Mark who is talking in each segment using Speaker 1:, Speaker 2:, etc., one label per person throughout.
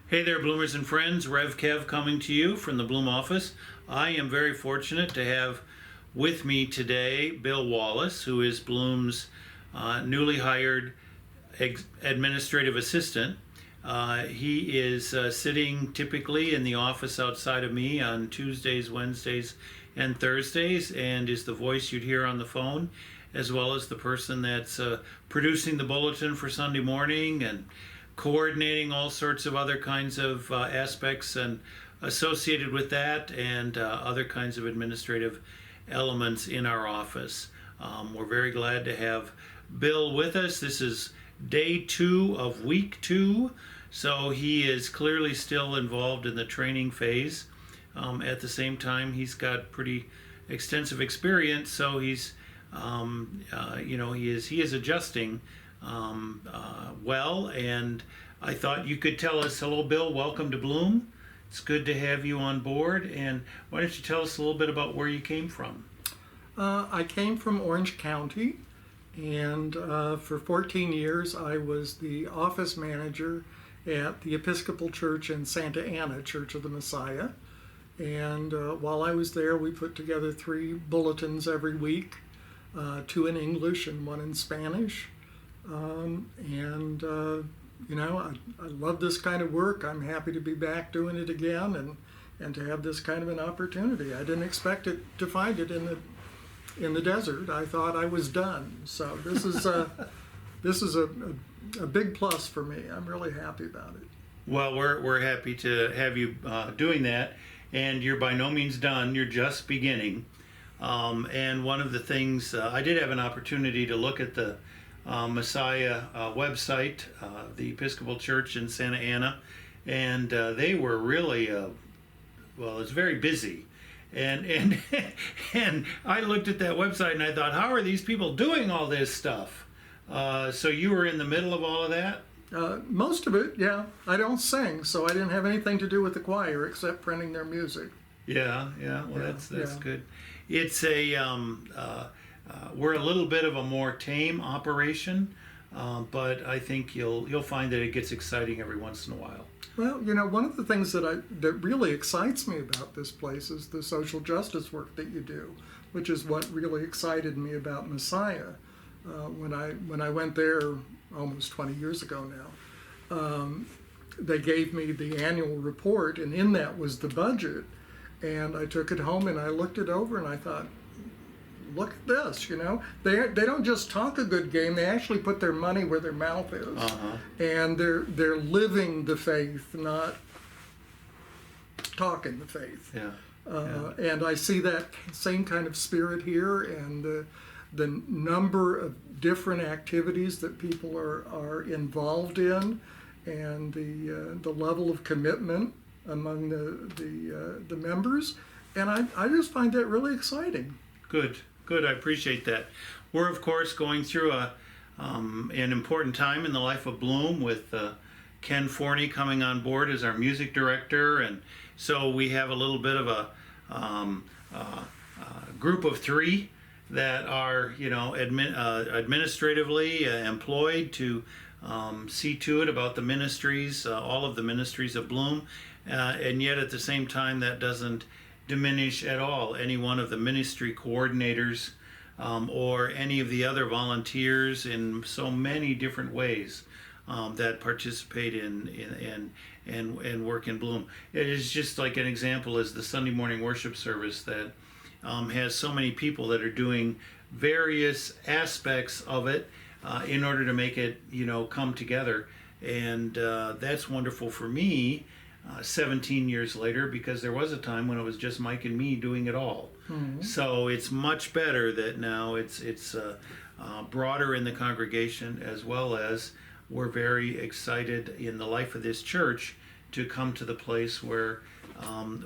Speaker 1: Hey there, Bloomers and friends. Rev Kev coming to you from the Bloom office. I am very fortunate to have with me today Bill Wallace, who is Bloom's newly hired administrative assistant. He is sitting typically in the office outside of me on Tuesdays, Wednesdays, and Thursdays, and is the voice you'd hear on the phone, as well as the person that's producing the bulletin for Sunday morning and coordinating all sorts of other kinds of aspects and associated with that, and other kinds of administrative elements in our office. We're very glad to have Bill with us. This is day 2 of week 2, so he is clearly still involved in the training phase. At the same time, he's got pretty extensive experience, so he's he is adjusting well, and I thought you could tell us. Hello, Bill. Welcome to Bloom. It's good to have you on board. And why don't you tell us a little bit about where you came from?
Speaker 2: I came from Orange County, and for 14 years I was the office manager at the Episcopal Church in Santa Ana, Church of the Messiah. And while I was there, we put together 3 bulletins every week, 2 in English and 1 in Spanish. I love this kind of work. I'm happy to be back doing it again and to have this kind of an opportunity. I didn't expect to find it in the desert. I thought I was done. So this is a big plus for me. I'm really happy about it.
Speaker 1: Well, we're happy to have you doing that, and you're by no means done. You're just beginning. And one of the things, I did have an opportunity to look at the Messiah website, the Episcopal Church in Santa Ana, and they were really, it's very busy. And and I looked at that website and I thought, how are these people doing all this stuff? So you were in the middle of all of that?
Speaker 2: Most of it, yeah. I don't sing, so I didn't have anything to do with the choir except printing their music.
Speaker 1: Yeah. Well, that's good. It's we're a little bit of a more tame operation, but I think you'll find that it gets exciting every once in a while.
Speaker 2: Well, one of the things that really excites me about this place is the social justice work that you do, which is what really excited me about Messiah. When I went there almost 20 years ago now, they gave me the annual report, and in that was the budget. And I took it home and I looked it over and I thought, look at this, they don't just talk a good game, they actually put their money where their mouth is. And they're living the faith, not talking the faith. And I see that same kind of spirit here, and the number of different activities that people are involved in, and the level of commitment among the members, and I just find that really exciting.
Speaker 1: Good. I appreciate that. We're of course going through an important time in the life of Bloom with Ken Forney coming on board as our music director, and so we have a little bit of a group of 3 that are administratively employed to see to it about the ministries, all of the ministries of Bloom, and yet at the same time that doesn't diminish at all any one of the ministry coordinators or any of the other volunteers in so many different ways that participate in work in Bloom. It is just like an example is the Sunday morning worship service that has so many people that are doing various aspects of it in order to make it come together, and that's wonderful for me 17 years later, because there was a time when it was just Mike and me doing it all. Mm-hmm. So it's much better that now it's broader in the congregation, as well as we're very excited in the life of this church to come to the place where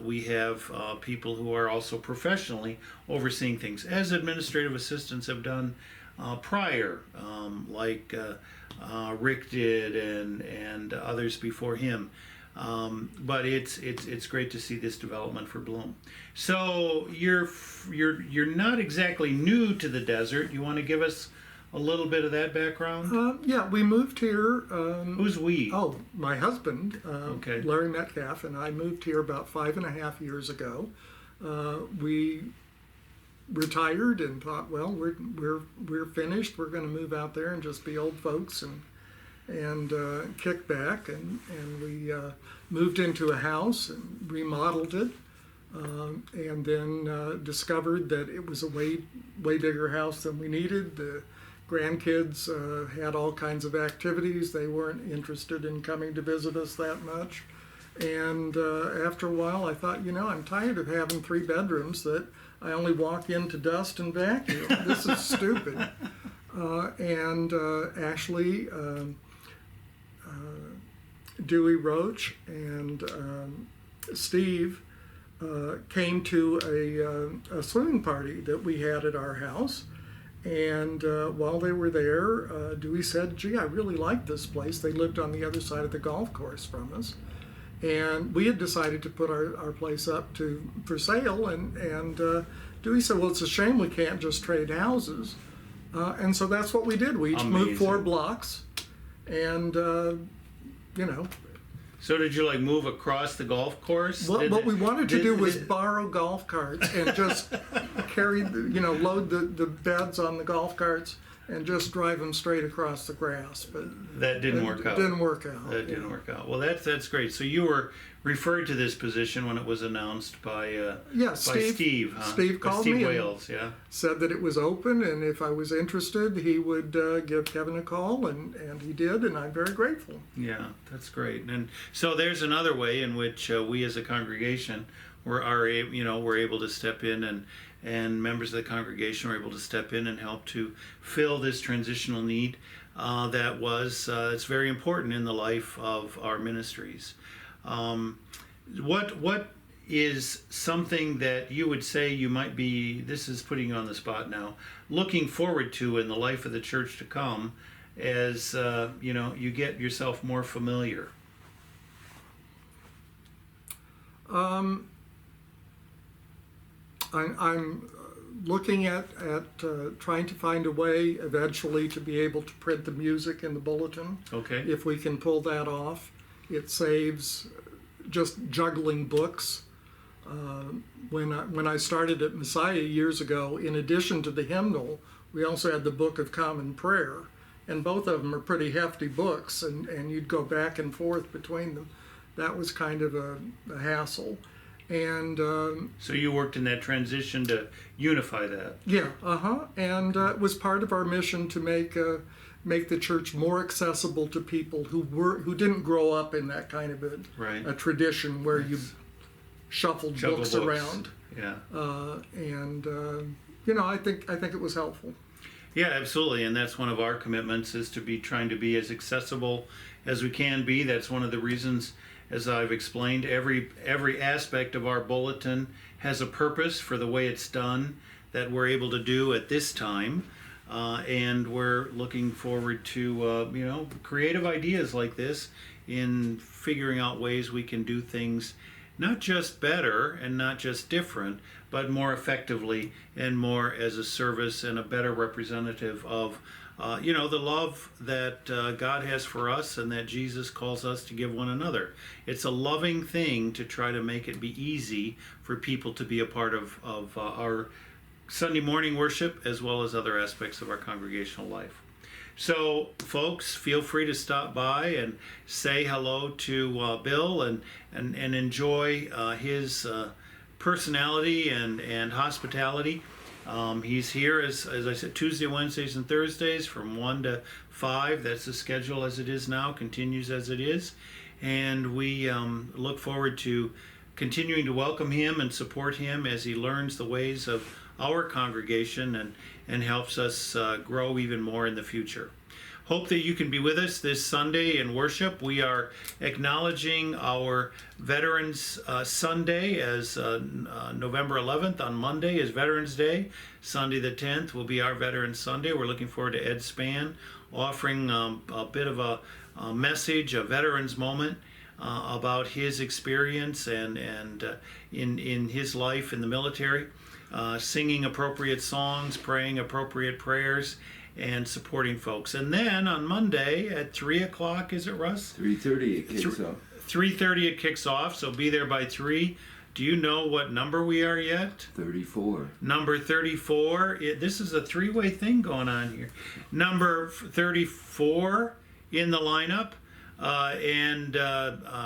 Speaker 1: we have people who are also professionally overseeing things, as administrative assistants have done prior, like Rick did and others before him. But it's great to see this development for Bloom. So you're not exactly new to the desert. You want to give us a little bit of that background?
Speaker 2: Yeah, we moved here.
Speaker 1: Who's we?
Speaker 2: Oh, my husband,
Speaker 1: Okay.
Speaker 2: Larry Metcalf, and I moved here about 5.5 years ago. We retired and thought, well, we're finished. We're going to move out there and just be old folks and kick back. And we moved into a house and remodeled it. And then discovered that it was a way bigger house than we needed. The grandkids had all kinds of activities. They weren't interested in coming to visit us that much. And after a while, I thought, I'm tired of having 3 bedrooms that I only walk in to dust and vacuum. This is stupid. And Ashley, Dewey Roach, and Steve came to a swimming party that we had at our house. And while they were there, Dewey said, gee, I really like this place. They lived on the other side of the golf course from us. And we had decided to put our place up for sale. And Dewey said, well, it's a shame we can't just trade houses. And so that's what we did. We each moved 4 blocks. And,
Speaker 1: So did you move across the golf course?
Speaker 2: What we wanted to do was borrow golf carts and just carry, load the beds on the golf carts and just drive them straight across the grass. But
Speaker 1: that didn't work out.
Speaker 2: Didn't work out.
Speaker 1: That didn't work out. Well, that's great. So you were referred to this position when it was announced by Steve, huh?
Speaker 2: Steve called
Speaker 1: Steve
Speaker 2: me
Speaker 1: Wales, yeah.
Speaker 2: Said that it was open, and if I was interested, he would give Kevin a call, and he did, and I'm very grateful.
Speaker 1: Yeah, that's great. And so there's another way in which we as a congregation we're able to step in, and members of the congregation were able to step in and help to fill this transitional need it's very important in the life of our ministries. What is something that you would say you might be, this is putting you on the spot now, looking forward to in the life of the church to come as you get yourself more familiar?
Speaker 2: I'm looking at trying to find a way eventually to be able to print the music in the bulletin.
Speaker 1: Okay.
Speaker 2: If we can pull that off, it saves just juggling books. When I started at Messiah years ago, in addition to the hymnal, we also had the Book of Common Prayer, and both of them are pretty hefty books, and you'd go back and forth between them. That was kind of a hassle. And
Speaker 1: so you worked in that transition to unify that.
Speaker 2: Yeah, and it was part of our mission to make the church more accessible to people who didn't grow up in that kind of a tradition where you shuffled books around.
Speaker 1: Yeah.
Speaker 2: I think it was helpful.
Speaker 1: Yeah, absolutely, and that's one of our commitments, is to be trying to be as accessible as we can be. That's one of the reasons, as I've explained, every aspect of our bulletin has a purpose for the way it's done that we're able to do at this time. And we're looking forward to creative ideas like this in figuring out ways we can do things not just better and not just different, but more effectively and more as a service and a better representative of the love that God has for us and that Jesus calls us to give one another. It's a loving thing to try to make it be easy for people to be a part of our Sunday morning worship as well as other aspects of our congregational life. So, folks, feel free to stop by and say hello to Bill and enjoy his personality and hospitality. He's here, as I said, Tuesday, Wednesdays, and Thursdays from 1 to 5. That's the schedule as it is now, continues as it is. And we look forward to continuing to welcome him and support him as he learns the ways of our congregation and helps us grow even more in the future. Hope that you can be with us this Sunday in worship. We are acknowledging our Veterans Sunday as November 11th on Monday is Veterans Day. Sunday the 10th will be our Veterans Sunday. We're looking forward to Ed Spann offering a bit of a message, a veterans moment about his experience and in his life in the military, singing appropriate songs, praying appropriate prayers, and supporting folks. And then on Monday at 3 o'clock, is it, Russ?
Speaker 3: 3:30 it kicks off.
Speaker 1: 3:30 it kicks off, so be there by 3. Do you know what number we are yet?
Speaker 3: 34.
Speaker 1: Number 34. This is a three-way thing going on here. Number 34 in the lineup.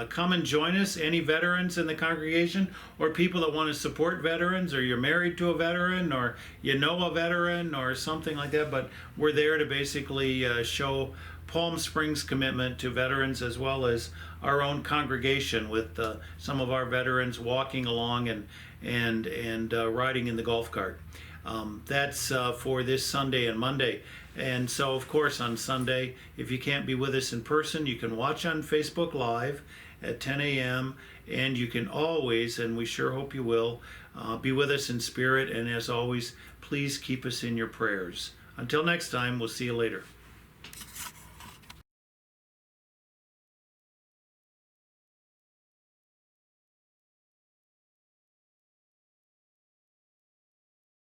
Speaker 1: Come and join us. Any veterans in the congregation or people that want to support veterans, or you're married to a veteran, or you know a veteran or something like that. But we're there to basically show Palm Springs' commitment to veterans, as well as our own congregation, with some of our veterans walking along and riding in the golf cart. That's for this Sunday and Monday. And so, of course, on Sunday, if you can't be with us in person, you can watch on Facebook Live at 10 a.m. And you can always, and we sure hope you will, be with us in spirit. And as always, please keep us in your prayers. Until next time, we'll see you later.